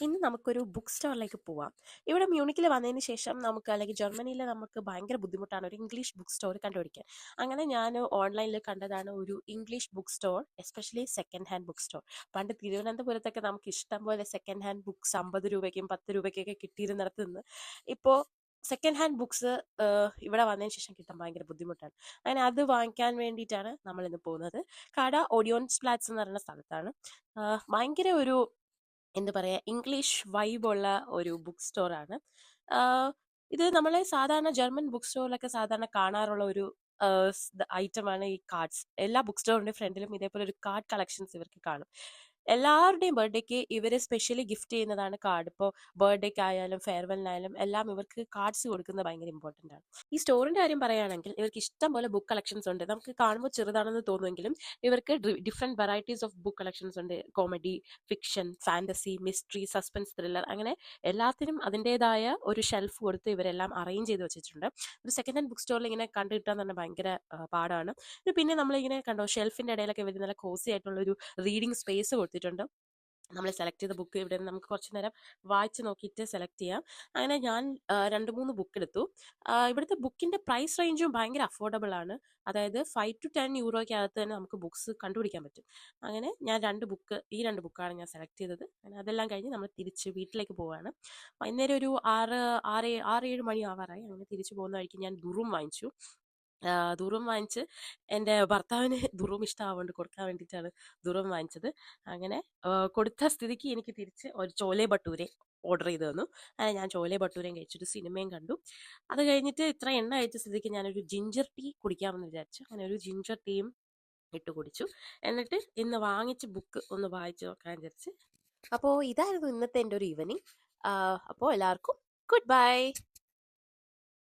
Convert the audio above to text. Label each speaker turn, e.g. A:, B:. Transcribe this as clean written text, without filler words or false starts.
A: ഇന്ന് നമുക്കൊരു ബുക്ക് സ്റ്റോറിലേക്ക് പോവാം. ഇവിടെ മ്യൂണിക്കിൽ വന്നതിന് ശേഷം നമുക്ക് അല്ലെങ്കിൽ ജർമ്മനിയിൽ നമുക്ക് ഭയങ്കര ബുദ്ധിമുട്ടാണ് ഒരു ഇംഗ്ലീഷ് ബുക്ക് സ്റ്റോർ കണ്ടുപിടിക്കാൻ. അങ്ങനെ ഞാൻ ഓൺലൈനിൽ കണ്ടതാണ് ഒരു English book store, especially second hand book store. പണ്ട് തിരുവനന്തപുരത്തൊക്കെ നമുക്ക് ഇഷ്ടം പോലെ സെക്കൻഡ് ഹാൻഡ് ബുക്സ് 50 രൂപയ്ക്കും 10 രൂപയ്ക്കൊക്കെ കിട്ടിയിരുന്നിടത്ത് നിന്ന് ഇപ്പോൾ സെക്കൻഡ് ഹാൻഡ് ബുക്സ് ഇവിടെ വന്നതിന് ശേഷം കിട്ടാൻ ഭയങ്കര ബുദ്ധിമുട്ടാണ്. അങ്ങനെ അത് വാങ്ങിക്കാൻ വേണ്ടിയിട്ടാണ് നമ്മൾ ഇന്ന് പോകുന്നത്. കട ഓഡിയോൺസ് പ്ലാറ്റ്സ് എന്ന് പറയുന്ന സ്ഥലത്താണ്. ഭയങ്കര ഒരു എന്താ പറയുക, ഇംഗ്ലീഷ് വൈബുള്ള ഒരു ബുക്ക് സ്റ്റോറാണ്. ഇത് നമ്മൾ സാധാരണ ജർമ്മൻ ബുക്ക് സ്റ്റോറിലൊക്കെ സാധാരണ കാണാറുള്ള ഒരു ഐറ്റമാണ് ഈ കാർഡ്സ്. എല്ലാ ബുക്ക് സ്റ്റോറിന്റെ ഫ്രണ്ടിലും ഇതേപോലെ ഒരു കാർഡ് കളക്ഷൻസ് ഇവർക്ക് കാണും. എല്ലാവരുടെയും ബർത്ത്ഡേക്ക് ഇവർ സ്പെഷ്യലി ഗിഫ്റ്റ് ചെയ്യുന്നതാണ് കാർഡ്. ഇപ്പോൾ ബർത്ത്ഡേക്ക് ആയാലും ഫെയർവെല്ലിനായാലും എല്ലാം ഇവർക്ക് കാർഡ്സ് കൊടുക്കുന്നത് ഭയങ്കര ഇമ്പോർട്ടൻ്റ് ആണ്. ഈ സ്റ്റോറിന്റെ കാര്യം പറയുകയാണെങ്കിൽ ഇവർക്ക് ഇഷ്ടം പോലെ ബുക്ക് കളക്ഷൻസ് ഉണ്ട്. നമുക്ക് കാണുമ്പോൾ ചെറുതാണെന്ന് തോന്നുമെങ്കിലും ഇവർക്ക് different varieties of book collections ഉണ്ട്. Comedy, fiction, fantasy, mystery, suspense, thriller, അങ്ങനെ എല്ലാത്തിനും അതിൻ്റെതായ ഒരു ഷെൽഫ് കൊടുത്ത് ഇവരെല്ലാം അറേഞ്ച് ചെയ്ത് വെച്ചിട്ടുണ്ട്. ഒരു സെക്കൻഡ് ഹാൻഡ് ബുക്ക് സ്റ്റോറിൽ ഇങ്ങനെ കണ്ടു കിട്ടാൻ തന്നെ ഭയങ്കര പാടാണ്. പിന്നെ നമ്മളിങ്ങനെ കണ്ടോ, ഷെൽഫിൻ്റെ ഇടയിലൊക്കെ ഇവർ നല്ല കോസി ആയിട്ടുള്ള ഒരു റീഡിംഗ് സ്പേസ് കൊടുത്തിട്ടുണ്ട്. നമ്മൾ സെലക്ട് ചെയ്ത ബുക്ക് ഇവിടെ നിന്ന് നമുക്ക് കുറച്ച് നേരം വായിച്ച് നോക്കിയിട്ട് സെലക്ട് ചെയ്യാം. അങ്ങനെ ഞാൻ 2-3 ബുക്ക് എടുത്തു. ഇവിടുത്തെ ബുക്കിൻ്റെ പ്രൈസ് റേഞ്ചും ഭയങ്കര അഫോർഡബിൾ ആണ്. അതായത് 5 to 10 യൂറോയ്ക്കകത്ത് തന്നെ നമുക്ക് ബുക്സ് കണ്ടുപിടിക്കാൻ പറ്റും. അങ്ങനെ ഞാൻ ഈ രണ്ട് ബുക്കാണ് ഞാൻ സെലക്ട് ചെയ്തത്. അങ്ങനെ അതെല്ലാം കഴിഞ്ഞ് നമ്മൾ തിരിച്ച് വീട്ടിലേക്ക് പോവുകയാണ്. വൈകുന്നേരം ഒരു 6-7 മണി ആവാറായി. അങ്ങനെ തിരിച്ചു പോകുന്ന വഴിക്ക് ഞാൻ ദുറും വാങ്ങിച്ചു. ദുറും വാങ്ങിച്ച് എൻ്റെ ഭർത്താവിന് ദുറും ഇഷ്ടമാവുകൊണ്ട് കൊടുക്കാൻ വേണ്ടിയിട്ടാണ് ദുറും വാങ്ങിച്ചത്. അങ്ങനെ കൊടുത്ത സ്ഥിതിക്ക് എനിക്ക് തിരിച്ച് ഒരു ചോലെ ഭട്ടൂരെ ഓർഡർ ചെയ്ത് തന്നു. അങ്ങനെ ഞാൻ ചോലെ ഭട്ടൂരയും കഴിച്ചിട്ട് സിനിമയും കണ്ടു. അത് കഴിഞ്ഞിട്ട് ഇത്ര എണ്ണ കഴിച്ച സ്ഥിതിക്ക് ഞാനൊരു ജിഞ്ചർ ടീ കുടിക്കാമെന്ന് വിചാരിച്ചു. അങ്ങനെ ഒരു ജിഞ്ചർ ടീയും ഇട്ട് കുടിച്ചു. എന്നിട്ട് ഇന്ന് വാങ്ങിച്ച ബുക്ക് ഒന്ന് വായിച്ച് നോക്കാൻ വിചാരിച്ച്. അപ്പോൾ ഇതായിരുന്നു ഇന്നത്തെ എൻ്റെ ഒരു ഈവനിങ്. അപ്പോൾ എല്ലാവർക്കും ഗുഡ് ബൈ.